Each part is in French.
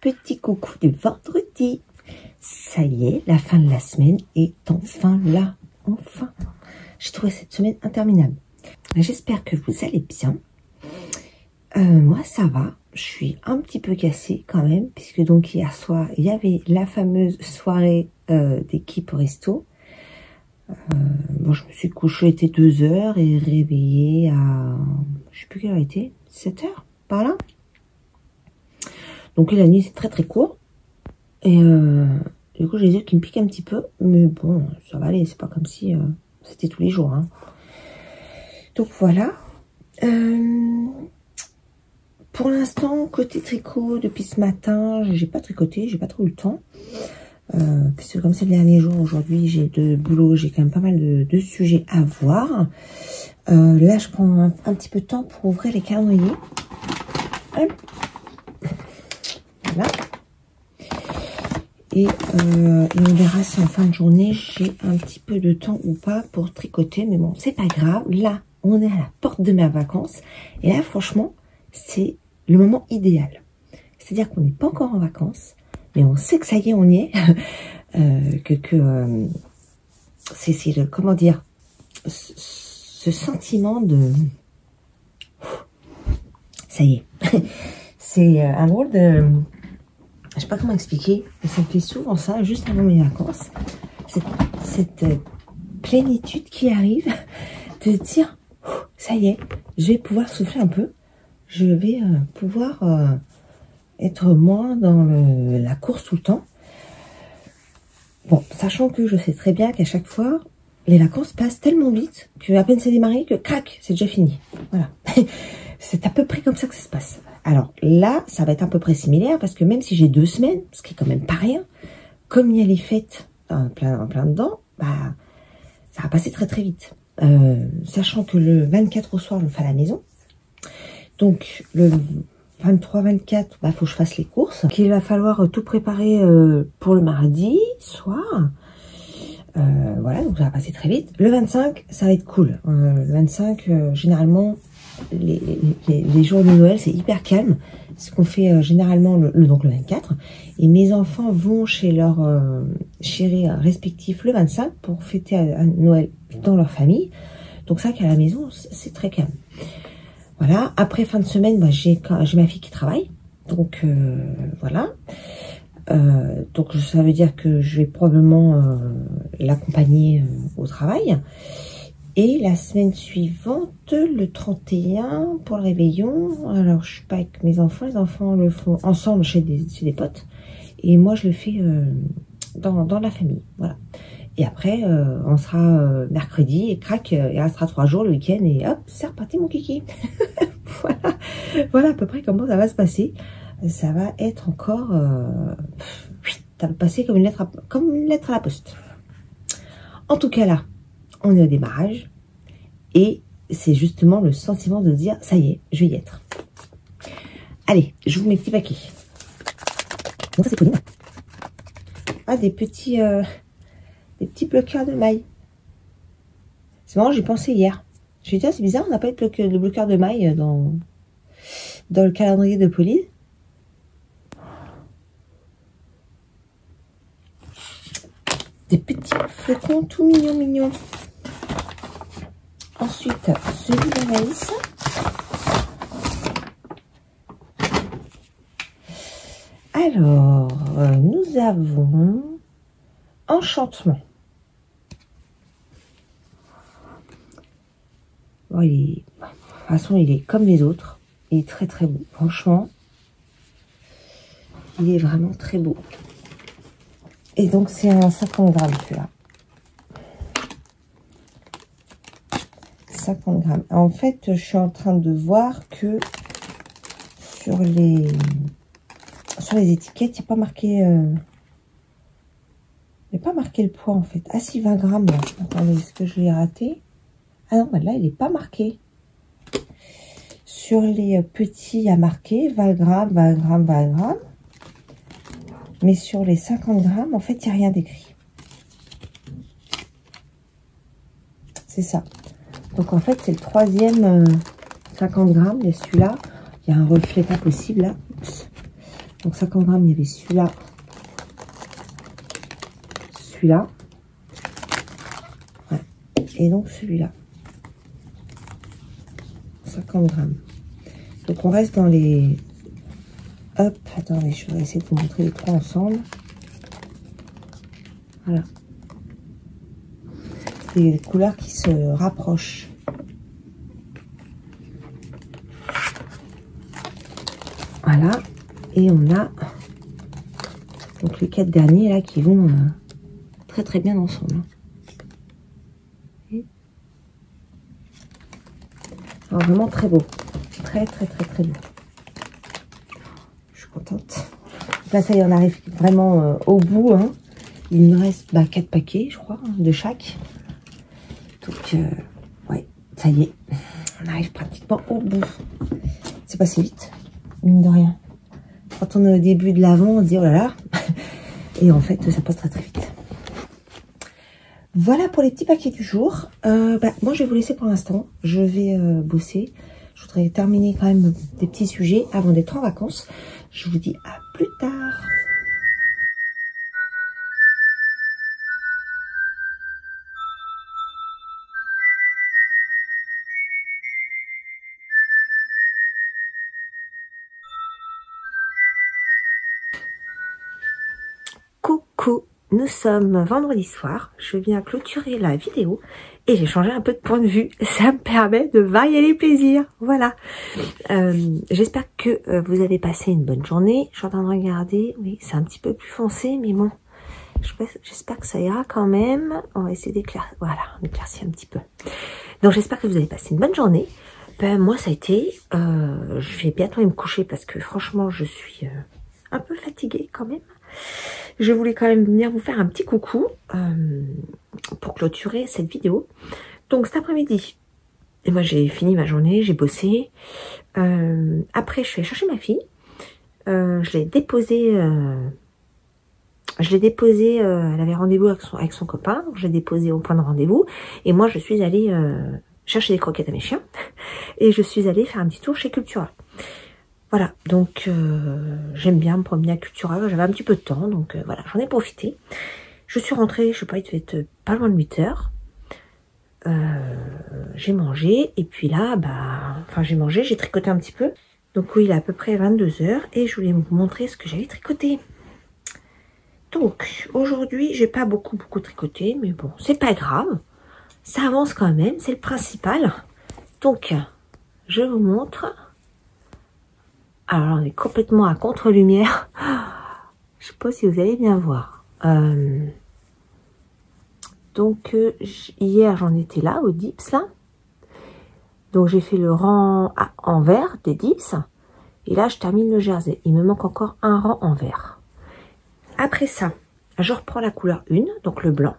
petit coucou du vendredi. Ça y est, la fin de la semaine est enfin là. Enfin. J'ai trouvé cette semaine interminable. J'espère que vous allez bien. Moi, ça va. Je suis un petit peu cassée quand même, puisque donc hier soir, il y avait la fameuse soirée d'équipe au resto. Bon, je me suis couchée, il était 2 heures et réveillée à... Je sais plus quelle heure il était, 7 heures, par là. Donc la nuit, c'est très très court. Et du coup, j'ai les yeux qui me piquent un petit peu. Mais bon, ça va aller, c'est pas comme si c'était tous les jours. Hein. Donc voilà. Pour l'instant, côté tricot, depuis ce matin, j'ai pas tricoté, j'ai pas trop eu le temps. Puisque comme c'est le dernier jour, aujourd'hui, j'ai de boulot, j'ai quand même pas mal de sujets à voir. Là, je prends un petit peu de temps pour ouvrir les calendriers. Hop. Voilà. Et on verra si en fin de journée, j'ai un petit peu de temps ou pas pour tricoter. Mais bon, c'est pas grave. Là, on est à la porte de mes vacances. Et là, franchement, c'est le moment idéal. C'est-à-dire qu'on n'est pas encore en vacances, mais on sait que ça y est, on y est. C'est le, comment dire, ce sentiment de... Ça y est. C'est un drôle de... Je sais pas comment expliquer, mais ça me fait souvent ça, juste avant mes vacances. Cette plénitude qui arrive, de se dire, ça y est, je vais pouvoir souffler un peu. Je vais pouvoir être moins dans la course tout le temps. Bon, sachant que je sais très bien qu'à chaque fois, les vacances passent tellement vite qu'à peine c'est démarré que crac, c'est déjà fini. Voilà. C'est à peu près comme ça que ça se passe. Alors là, ça va être à peu près similaire parce que même si j'ai 2 semaines, ce qui est quand même pas rien, comme il y a les fêtes en plein dedans, bah, ça va passer très très vite. Sachant que le 24 au soir, je le fais à la maison. Donc le 23-24, bah, faut que je fasse les courses. Qu'il va falloir tout préparer pour le mardi soir. Voilà, donc ça va passer très vite. Le 25, ça va être cool. Le 25, généralement, les jours de Noël, c'est hyper calme. Ce qu'on fait généralement donc le 24. Et mes enfants vont chez leurs chéris respectifs le 25 pour fêter à Noël dans leur famille. Donc ça, qu'à la maison, c'est très calme. Voilà. Après, fin de semaine, bah, j'ai ma fille qui travaille. Donc, voilà. Donc, ça veut dire que je vais probablement l'accompagner au travail. Et la semaine suivante, le 31, pour le réveillon, alors je suis pas avec mes enfants, les enfants le font ensemble chez des potes, et moi je le fais dans la famille, voilà. Et après, on sera mercredi, et crac, il restera 3 jours le week-end, et hop, c'est reparti mon kiki. Voilà. Voilà à peu près comment ça va se passer. Ça va être encore, ça va passer comme une lettre à la poste. En tout cas là, on est au démarrage et c'est justement le sentiment de dire ça y est, je vais y être. Allez, j'ouvre mes petits paquets. Donc ça c'est Pauline. Ah, des petits bloqueurs de mailles. C'est marrant, j'y pensais hier. Je me suis dit, ah, c'est bizarre, on n'a pas de bloqueur de mailles dans le calendrier de Pauline. Des petits flocons tout mignons. Ensuite, celui d'Anaïs. Alors, nous avons Enchantement. Bon, de toute façon, il est comme les autres. Il est très très beau. Franchement, il est vraiment très beau. Et donc, c'est un 50 grammes celui-là. 50 grammes. En fait, je suis en train de voir que sur les étiquettes, il n'y a pas marqué... il n'y a pas marqué le poids, en fait. Ah si, 20 grammes. Là. Attendez, est-ce que je l'ai raté? Ah non, bah là, il n'est pas marqué. Sur les petits, il y a marqué 20 grammes, 20 grammes, 20 grammes. Mais sur les 50 grammes, en fait, il n'y a rien d'écrit. C'est ça. Donc, en fait, c'est le 3e 50 grammes. Il y a celui-là. Il y a un reflet pas possible, là. Oups. Donc 50 grammes, il y avait celui-là. Celui-là. Ouais. Et donc celui-là. 50 grammes. Donc on reste dans les... Hop, attendez, je vais essayer de vous montrer les trois ensemble. Voilà. C'est des couleurs qui se rapprochent. Voilà. Et on a donc les 4 derniers là qui vont très très bien ensemble. Alors, vraiment très beau. Très très très très beau. Je suis contente. Là ça y est, on arrive vraiment au bout. Hein. Il me reste 4 paquets je crois, de chaque. Donc ouais, ça y est. On arrive pratiquement au bout. C'est passé vite, mine de rien. Quand on est au début de l'avant, on se dit oh là là. Et en fait, ça passe très très vite. Voilà pour les petits paquets du jour. Moi, je vais vous laisser pour l'instant. Je vais bosser. Je voudrais terminer quand même des petits sujets avant d'être en vacances. Je vous dis à plus tard. Coucou, nous sommes vendredi soir. Je viens clôturer la vidéo et j'ai changé un peu de point de vue. Ça me permet de varier les plaisirs. Voilà. J'espère que vous avez passé une bonne journée. Je suis en train de regarder. Oui, c'est un petit peu plus foncé, mais bon. J'espère que ça ira quand même. On va essayer d'éclaircir. Voilà, on éclaircit un petit peu. Donc j'espère que vous avez passé une bonne journée. Moi ça a été. Je vais bientôt aller me coucher parce que franchement je suis un peu fatiguée quand même. Je voulais quand même venir vous faire un petit coucou pour clôturer cette vidéo. Donc cet après-midi, et moi j'ai fini ma journée, j'ai bossé. Après je suis allée chercher ma fille. Je l'ai déposée. Elle avait rendez-vous avec son copain. Je l'ai déposée au point de rendez-vous. Et moi je suis allée chercher des croquettes à mes chiens. Et je suis allée faire un petit tour chez Cultura. Voilà, donc j'aime bien me promener à Cultura, j'avais un petit peu de temps, donc voilà, j'en ai profité. Je suis rentrée, je sais pas, il devait être pas loin de 8 heures. J'ai mangé, et puis là, j'ai mangé, j'ai tricoté un petit peu. Donc oui, il est à peu près 22 heures, et je voulais vous montrer ce que j'avais tricoté. Donc, aujourd'hui, j'ai pas beaucoup tricoté, mais bon, c'est pas grave. Ça avance quand même, c'est le principal. Donc, je vous montre... Alors, on est complètement à contre-lumière. Je sais pas si vous allez bien voir. Donc, hier, j'en étais là, au dips, là. Donc, j'ai fait le rang en vert des dips. Et là, je termine le jersey. Il me manque encore un rang en vert. Après ça, je reprends la couleur 1, donc le blanc.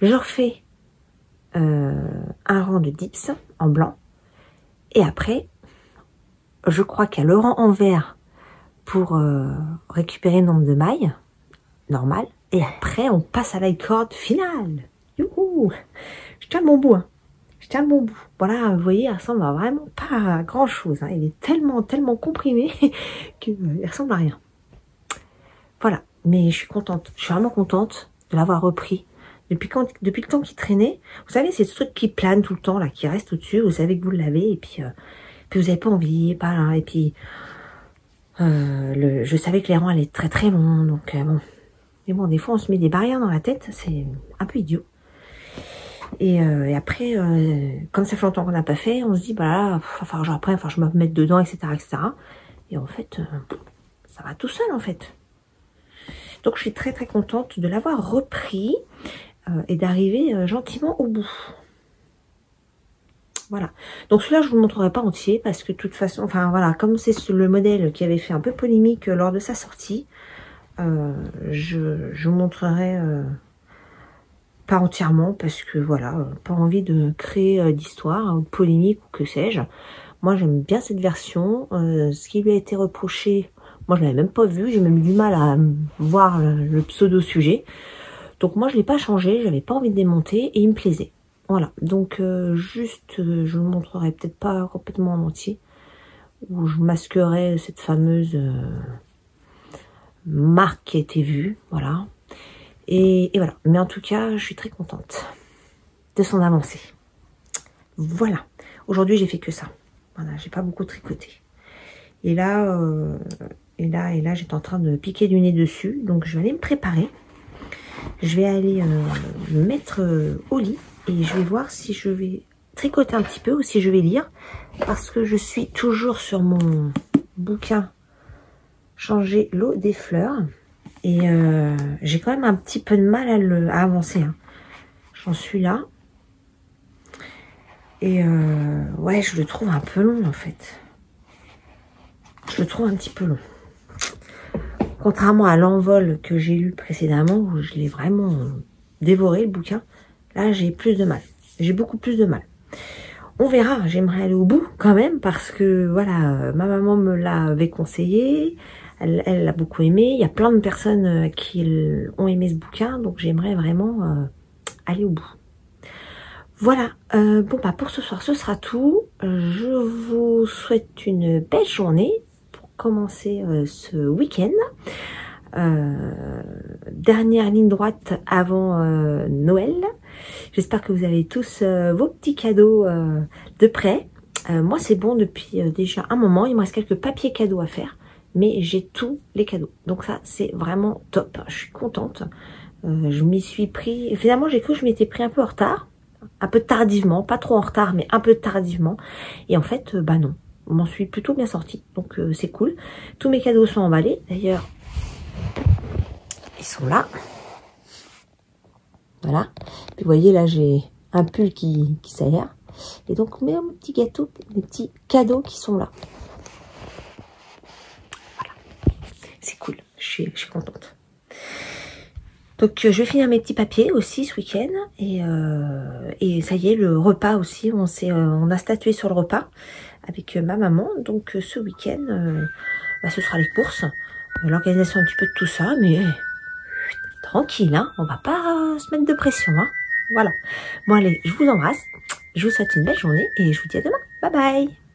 Je refais un rang de dips en blanc. Et après... Je crois qu'il y a le rang en vert pour récupérer le nombre de mailles, normal. Et après, on passe à la corde finale. Youhou! Je tiens le bon bout. Hein. Je tiens le bon bout. Voilà, vous voyez, il ressemble à vraiment pas à grand chose. Hein. Il est tellement comprimé qu'il ressemble à rien. Voilà, mais je suis contente. Je suis vraiment contente de l'avoir repris. Depuis le temps qu'il traînait. Vous savez, c'est ce truc qui plane tout le temps, là, qui reste au-dessus. Vous savez que vous l'avez et puis... Puis vous n'avez pas envie, pas là, et puis je savais que les rangs allaient être très très longs, donc bon. Mais bon, des fois on se met des barrières dans la tête, c'est un peu idiot. Et après, comme ça fait longtemps qu'on n'a pas fait, on se dit, bah là, va falloir que je reprenne, je me mette dedans, etc., etc. Et en fait, ça va tout seul en fait. Donc je suis très très contente de l'avoir repris et d'arriver gentiment au bout. Voilà, donc celui-là je vous le montrerai pas entier parce que de toute façon, voilà, comme c'est le modèle qui avait fait un peu polémique lors de sa sortie, je vous montrerai pas entièrement parce que voilà, pas envie de créer d'histoire, de polémique ou que sais-je. Moi j'aime bien cette version, ce qui lui a été reproché, moi je l'avais même pas vu, j'ai même eu du mal à voir le pseudo sujet, donc moi je l'ai pas changé, j'avais pas envie de démonter et il me plaisait. Voilà, donc je vous montrerai peut-être pas complètement en entier, où je masquerai cette fameuse marque qui a été vue, voilà. Et voilà. Mais en tout cas, je suis très contente de son avancée. Voilà. Aujourd'hui, j'ai fait que ça. Voilà, j'ai pas beaucoup tricoté. Et là, j'étais en train de piquer du nez dessus. Donc, je vais aller me préparer. Je vais aller me mettre au lit. Et je vais voir si je vais tricoter un petit peu ou si je vais lire. Parce que je suis toujours sur mon bouquin Changer l'eau des fleurs. Et j'ai quand même un petit peu de mal à avancer. Hein. J'en suis là. Et ouais, je le trouve un peu long en fait. Je le trouve un petit peu long. Contrairement à l'envol que j'ai lu précédemment, où je l'ai vraiment dévoré le bouquin, là j'ai plus de mal. J'ai beaucoup plus de mal. On verra, j'aimerais aller au bout quand même, parce que voilà, ma maman me l'avait conseillé, elle l'a beaucoup aimé, il y a plein de personnes qui ont aimé ce bouquin, donc j'aimerais vraiment aller au bout. Voilà, bon bah pour ce soir ce sera tout. Je vous souhaite une belle journée pour commencer ce week-end. Dernière ligne droite avant Noël. J'espère que vous avez tous vos petits cadeaux de prêt. Moi c'est bon depuis déjà un moment, il me reste quelques papiers cadeaux à faire, mais j'ai tous les cadeaux. Donc ça c'est vraiment top, je suis contente. Je m'y suis pris, finalement j'ai cru que je m'étais pris un peu en retard. Un peu tardivement, pas trop en retard, mais un peu tardivement. Et en fait, bah non, je m'en suis plutôt bien sortie. Donc c'est cool. Tous mes cadeaux sont emballés. D'ailleurs, ils sont là. Voilà. Puis vous voyez, là, j'ai un pull qui s'aère. Et donc, mes petits gâteaux, mes petits cadeaux qui sont là. Voilà. C'est cool. Je suis contente. Donc je vais finir mes petits papiers aussi ce week-end et ça y est, le repas aussi, on a statué sur le repas avec ma maman. Donc ce week-end, bah, ce sera les courses, l'organisation un petit peu de tout ça, mais tranquille, hein, on va pas se mettre de pression, hein. Voilà. Bon allez, je vous embrasse, je vous souhaite une belle journée et je vous dis à demain. Bye bye.